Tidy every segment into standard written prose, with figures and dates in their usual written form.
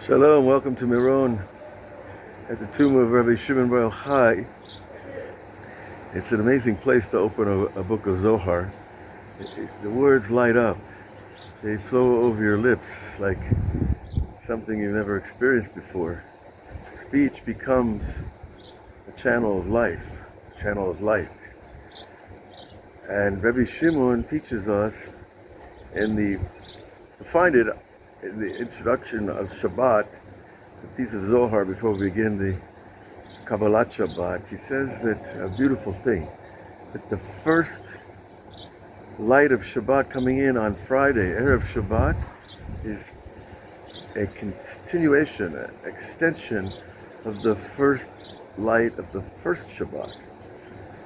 Shalom, welcome to Meron at the tomb of Rebbe Shimon Yochai. It's an amazing place to open a book of Zohar. The words light up. They flow over your lips like something you've never experienced before. Speech becomes a channel of life, a channel of light. And Rebbe Shimon teaches us we find it in the introduction of Shabbat, the piece of Zohar before we begin the Kabbalat Shabbat. He says that a beautiful thing, that the first light of Shabbat coming in on Friday, Erev Shabbat, is a continuation, an extension of the first light of the first Shabbat.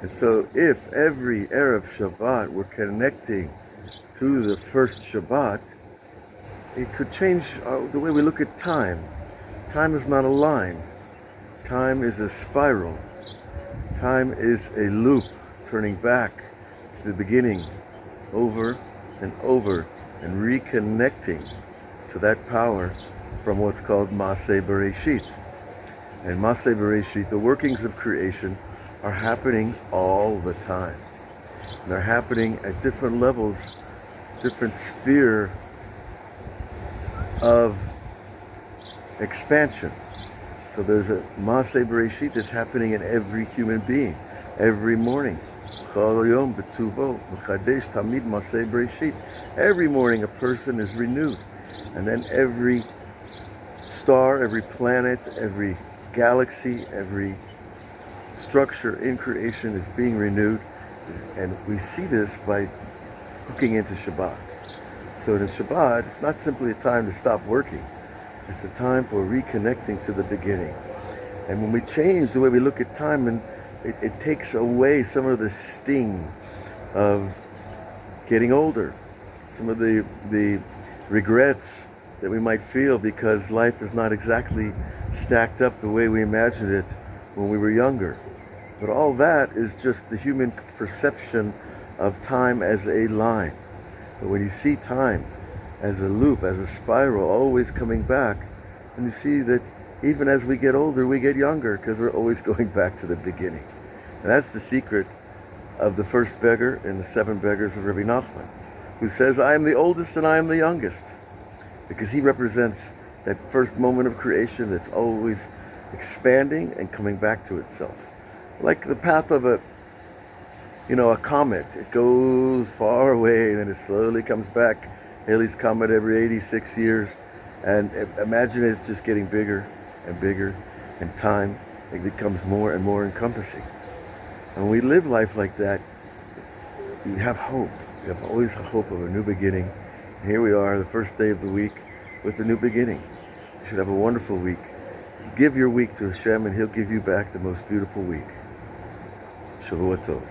And so if every Erev Shabbat we're connecting to the first Shabbat, it could change the way we look at time. Time is not a line. Time is a spiral. Time is a loop turning back to the beginning over and over and reconnecting to that power from what's called Maseh Bereshit. And Maseh Bereshit, the workings of creation, are happening all the time. And they're happening at different levels, different sphere of expansion. So there's a Maseh Bereshit that's happening in every human being, every morning. Every morning a person is renewed. And then every star, every planet, every galaxy, every structure in creation is being renewed. And we see this by hooking into Shabbat. So in Shabbat, it's not simply a time to stop working. It's a time for reconnecting to the beginning. And when we change the way we look at time, and it takes away some of the sting of getting older, some of the regrets that we might feel because life is not exactly stacked up the way we imagined it when we were younger. But all that is just the human perception of time as a line. But when you see time as a loop, as a spiral, always coming back, and you see that even as we get older, we get younger because we're always going back to the beginning. And that's the secret of the first beggar in the seven beggars of Rabbi Nachman, who says, I am the oldest and I am the youngest, because he represents that first moment of creation that's always expanding and coming back to itself. Like the path of a comet. It goes far away and then it slowly comes back. Halley's Comet every 86 years. And imagine it's just getting bigger and bigger, and time, it becomes more and more encompassing. And when we live life like that, you have hope. You have always a hope of a new beginning. And here we are, the first day of the week, with a new beginning. You should have a wonderful week. Give your week to Hashem and He'll give you back the most beautiful week. Shavua Tov.